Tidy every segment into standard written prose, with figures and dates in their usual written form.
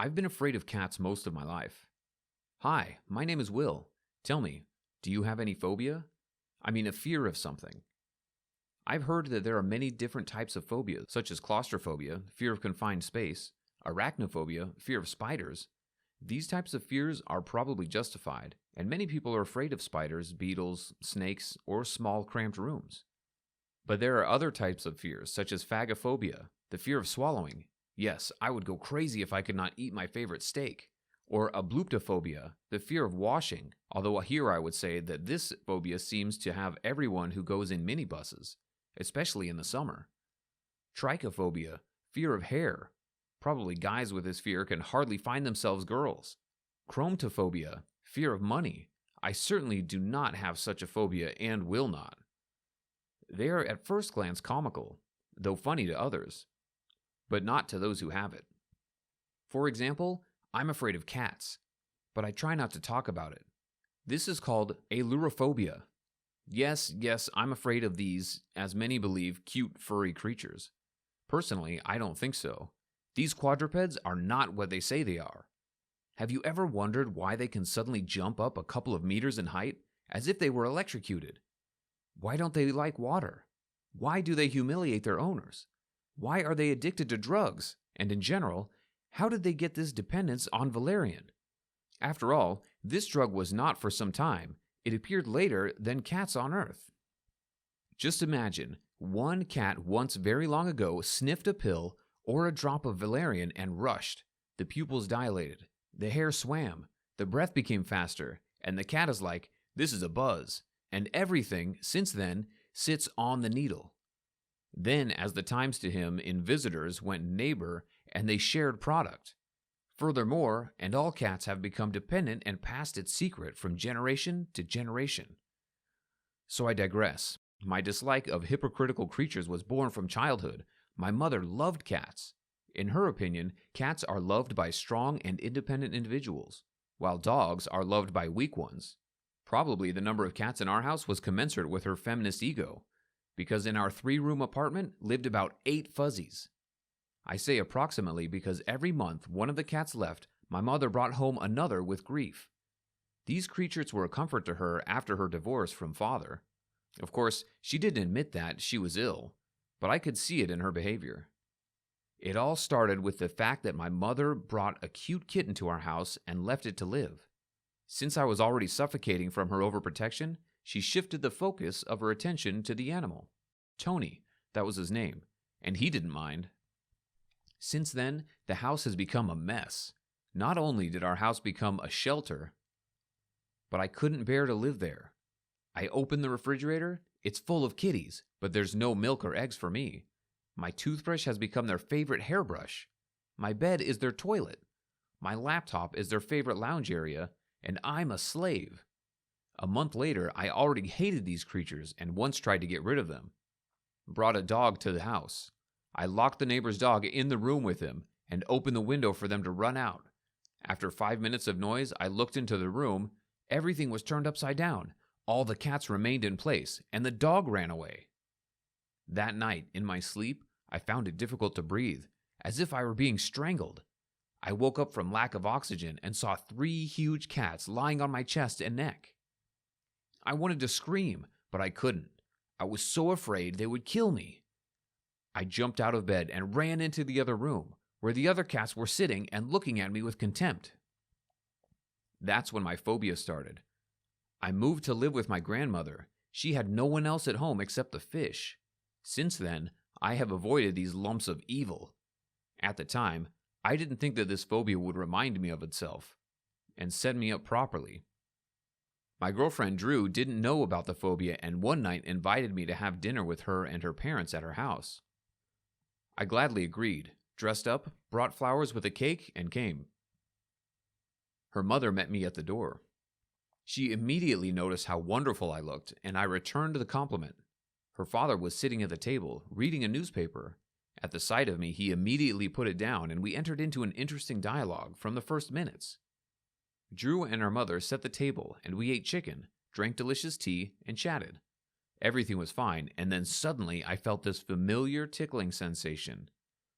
I've been afraid of cats most of my life. Hi, my name is Will. Tell me, do you have any phobia? I mean, a fear of something. I've heard that there are many different types of phobias, such as claustrophobia, fear of confined space, arachnophobia, fear of spiders. These types of fears are probably justified, and many people are afraid of spiders, beetles, snakes, or small cramped rooms. But there are other types of fears, such as phagophobia, the fear of swallowing. Yes, I would go crazy if I could not eat my favorite steak. Or ablutophobia, the fear of washing, although here I would say that this phobia seems to have everyone who goes in minibuses, especially in the summer. Trichophobia, fear of hair. Probably guys with this fear can hardly find themselves girls. Chrometophobia, fear of money. I certainly do not have such a phobia and will not. They are at first glance comical, though funny to others, but not to those who have it. For example, I'm afraid of cats, but I try not to talk about it. This is called allurophobia. Yes, I'm afraid of these, as many believe, cute furry creatures. Personally, I don't think so. These quadrupeds are not what they say they are. Have you ever wondered why they can suddenly jump up a couple of meters in height, as if they were electrocuted? Why don't they like water? Why do they humiliate their owners? Why are they addicted to drugs? And in general, how did they get this dependence on valerian? After all, this drug was not for some time. It appeared later than cats on Earth. Just imagine, one cat once very long ago sniffed a pill or a drop of valerian and rushed. The pupils dilated, the hair swam, the breath became faster, and the cat is like, "This is a buzz," and everything, since then, sits on the needle. Then, as the times to him in visitors went neighbor, and they shared product. Furthermore, and all cats have become dependent and passed its secret from generation to generation. So I digress. My dislike of hypocritical creatures was born from childhood. My mother loved cats. In her opinion, cats are loved by strong and independent individuals, while dogs are loved by weak ones. Probably the number of cats in our house was commensurate with her feminist ego, because in our 3-room apartment lived about 8 fuzzies. I say approximately because every month one of the cats left, my mother brought home another with grief. These creatures were a comfort to her after her divorce from father. Of course, she didn't admit that she was ill, but I could see it in her behavior. It all started with the fact that my mother brought a cute kitten to our house and left it to live. Since I was already suffocating from her overprotection, she shifted the focus of her attention to the animal. Tony, that was his name, and he didn't mind. Since then, the house has become a mess. Not only did our house become a shelter, but I couldn't bear to live there. I open the refrigerator, it's full of kitties, but there's no milk or eggs for me. My toothbrush has become their favorite hairbrush. My bed is their toilet. My laptop is their favorite lounge area, and I'm a slave. A month later, I already hated these creatures and once tried to get rid of them. Brought a dog to the house. I locked the neighbor's dog in the room with him and opened the window for them to run out. After 5 minutes of noise, I looked into the room. Everything was turned upside down. All the cats remained in place, and the dog ran away. That night, in my sleep, I found it difficult to breathe, as if I were being strangled. I woke up from lack of oxygen and saw 3 huge cats lying on my chest and neck. I wanted to scream, but I couldn't. I was so afraid they would kill me. I jumped out of bed and ran into the other room, where the other cats were sitting and looking at me with contempt. That's when my phobia started. I moved to live with my grandmother. She had no one else at home except the fish. Since then, I have avoided these lumps of evil. At the time, I didn't think that this phobia would remind me of itself and set me up properly. My girlfriend Drew didn't know about the phobia and one night invited me to have dinner with her and her parents at her house. I gladly agreed, dressed up, brought flowers with a cake, and came. Her mother met me at the door. She immediately noticed how wonderful I looked, and I returned the compliment. Her father was sitting at the table, reading a newspaper. At the sight of me, he immediately put it down, and we entered into an interesting dialogue from the first minutes. Drew and her mother set the table, and we ate chicken, drank delicious tea, and chatted. Everything was fine, and then suddenly I felt this familiar tickling sensation.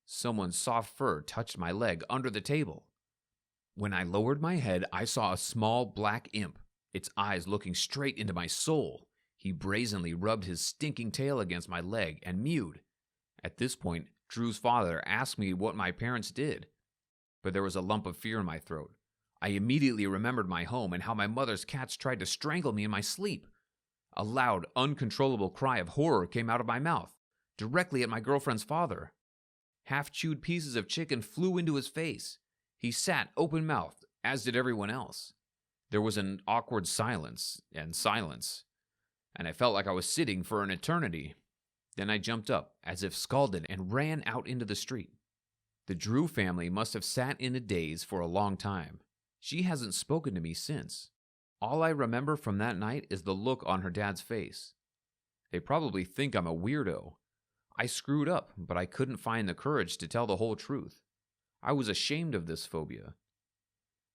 Someone's soft fur touched my leg under the table. When I lowered my head, I saw a small black imp, its eyes looking straight into my soul. He brazenly rubbed his stinking tail against my leg and mewed. At this point, Drew's father asked me what my parents did, but there was a lump of fear in my throat. I immediately remembered my home and how my mother's cats tried to strangle me in my sleep. A loud, uncontrollable cry of horror came out of my mouth, directly at my girlfriend's father. Half-chewed pieces of chicken flew into his face. He sat open-mouthed, as did everyone else. There was an awkward silence, and I felt like I was sitting for an eternity. Then I jumped up, as if scalded, and ran out into the street. The Drew family must have sat in a daze for a long time. She hasn't spoken to me since. All I remember from that night is the look on her dad's face. They probably think I'm a weirdo. I screwed up, but I couldn't find the courage to tell the whole truth. I was ashamed of this phobia.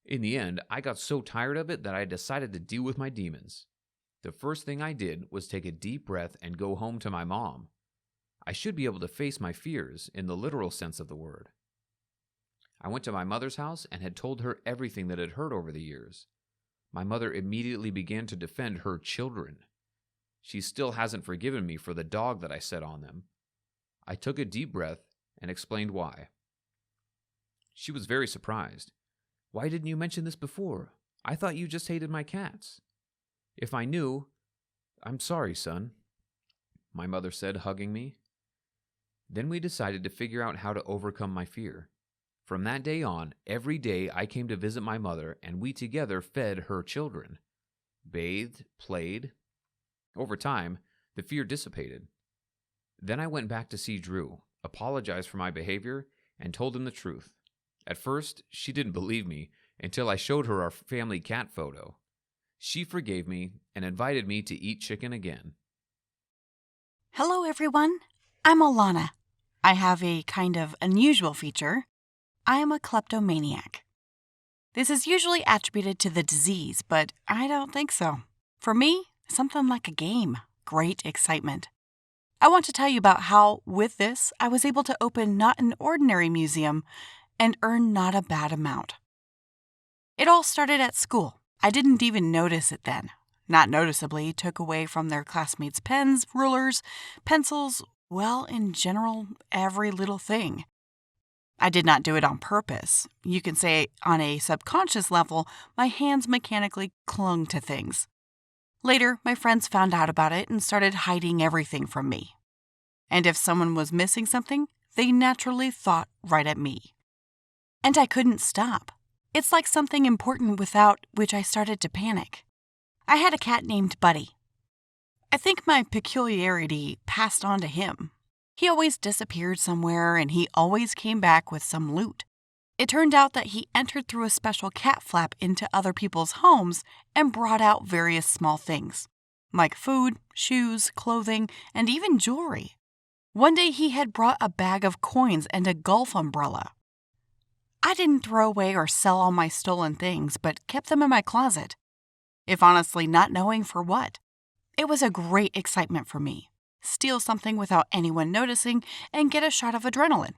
In the end, I got so tired of it that I decided to deal with my demons. The first thing I did was take a deep breath and go home to my mom. I should be able to face my fears in the literal sense of the word. I went to my mother's house and had told her everything that had heard over the years. My mother immediately began to defend her children. She still hasn't forgiven me for the dog that I set on them. I took a deep breath and explained why. She was very surprised. "Why didn't you mention this before? I thought you just hated my cats." "If I knew, I'm sorry, son," my mother said, hugging me. Then we decided to figure out how to overcome my fear. From that day on, every day I came to visit my mother, and we together fed her children. Bathed, played. Over time, the fear dissipated. Then I went back to see Drew, apologized for my behavior, and told him the truth. At first, she didn't believe me until I showed her our family cat photo. She forgave me and invited me to eat chicken again. Hello, everyone. I'm Alana. I have a kind of unusual feature. I am a kleptomaniac. This is usually attributed to the disease, but I don't think so. For me, something like a game. Great excitement. I want to tell you about how, with this, I was able to open not an ordinary museum and earn not a bad amount. It all started at school. I didn't even notice it then. Not noticeably took away from their classmates' pens, rulers, pencils, well, in general, every little thing. I did not do it on purpose. You can say on a subconscious level, my hands mechanically clung to things. Later, my friends found out about it and started hiding everything from me. And if someone was missing something, they naturally thought right at me. And I couldn't stop. It's like something important without which I started to panic. I had a cat named Buddy. I think my peculiarity passed on to him. He always disappeared somewhere, and he always came back with some loot. It turned out that he entered through a special cat flap into other people's homes and brought out various small things, like food, shoes, clothing, and even jewelry. One day he had brought a bag of coins and a golf umbrella. I didn't throw away or sell all my stolen things, but kept them in my closet, if honestly not knowing for what. It was a great excitement for me. Steal something without anyone noticing, and get a shot of adrenaline.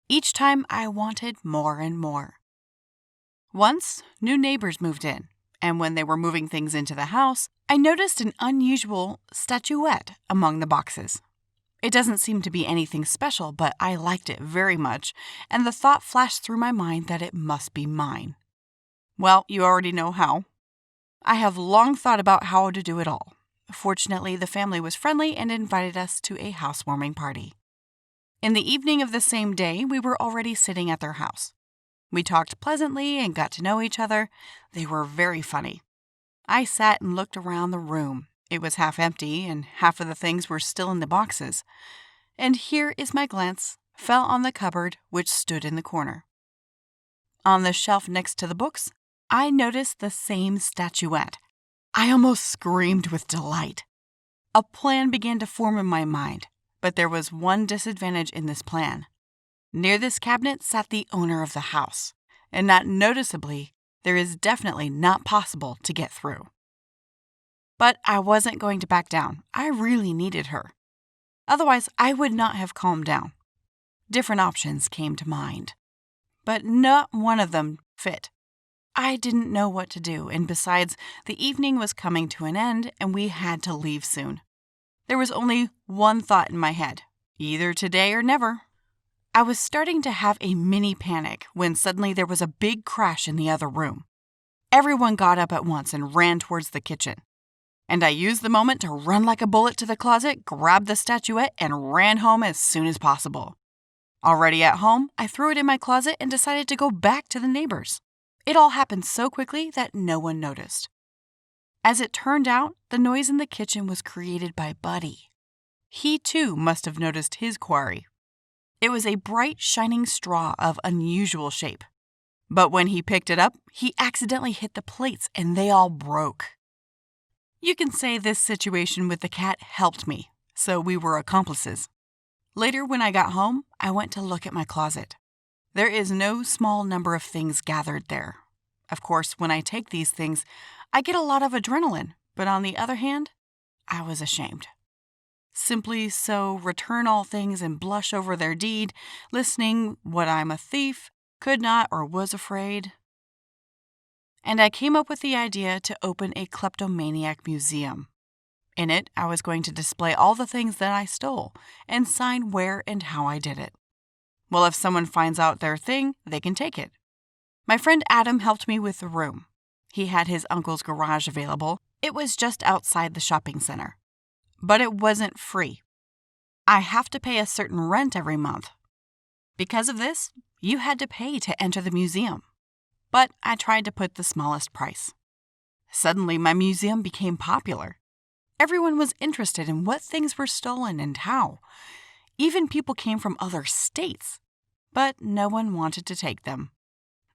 Each time I wanted more and more. Once, new neighbors moved in, and when they were moving things into the house, I noticed an unusual statuette among the boxes. It doesn't seem to be anything special, but I liked it very much, and the thought flashed through my mind that it must be mine. Well, you already know how. I have long thought about how to do it all. Fortunately, the family was friendly and invited us to a housewarming party. In the evening of the same day, we were already sitting at their house. We talked pleasantly and got to know each other. They were very funny. I sat and looked around the room. It was half empty, and half of the things were still in the boxes. And here is my glance fell on the cupboard which stood in the corner. On the shelf next to the books, I noticed the same statuette. I almost screamed with delight. A plan began to form in my mind, but there was one disadvantage in this plan. Near this cabinet sat the owner of the house, and not noticeably, there is definitely not possible to get through. But I wasn't going to back down. I really needed her. Otherwise, I would not have calmed down. Different options came to mind, but not one of them fit. I didn't know what to do, and besides, the evening was coming to an end and we had to leave soon. There was only one thought in my head: either today or never. I was starting to have a mini panic when suddenly there was a big crash in the other room. Everyone got up at once and ran towards the kitchen. And I used the moment to run like a bullet to the closet, grabbed the statuette, and ran home as soon as possible. Already at home, I threw it in my closet and decided to go back to the neighbors. It all happened so quickly that no one noticed. As it turned out, the noise in the kitchen was created by Buddy. He too must have noticed his quarry. It was a bright, shining straw of unusual shape. But when he picked it up, he accidentally hit the plates and they all broke. You can say this situation with the cat helped me, so we were accomplices. Later, when I got home, I went to look at my closet. There is no small number of things gathered there. Of course, when I take these things, I get a lot of adrenaline, but on the other hand, I was ashamed. Simply so return all things and blush over their deed, listening what I'm a thief, could not or was afraid. And I came up with the idea to open a kleptomaniac museum. In it, I was going to display all the things that I stole and sign where and how I did it. Well, if someone finds out their thing, they can take it. My friend Adam helped me with the room. He had his uncle's garage available. It was just outside the shopping center. But it wasn't free. I have to pay a certain rent every month. Because of this, you had to pay to enter the museum. But I tried to put the smallest price. Suddenly, my museum became popular. Everyone was interested in what things were stolen and how. Even people came from other states. But no one wanted to take them.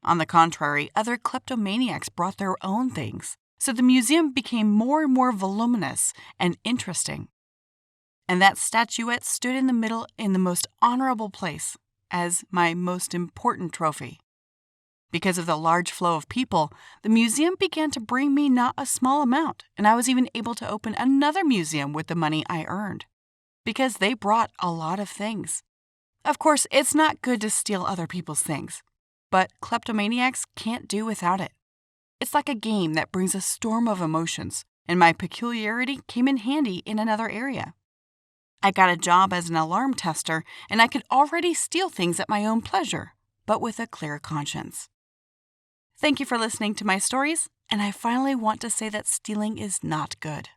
On the contrary, other kleptomaniacs brought their own things. So the museum became more and more voluminous and interesting. And that statuette stood in the middle in the most honorable place as my most important trophy. Because of the large flow of people, the museum began to bring me not a small amount, and I was even able to open another museum with the money I earned, because they brought a lot of things. Of course, it's not good to steal other people's things, but kleptomaniacs can't do without it. It's like a game that brings a storm of emotions, and my peculiarity came in handy in another area. I got a job as an alarm tester, and I could already steal things at my own pleasure, but with a clear conscience. Thank you for listening to my stories, and I finally want to say that stealing is not good.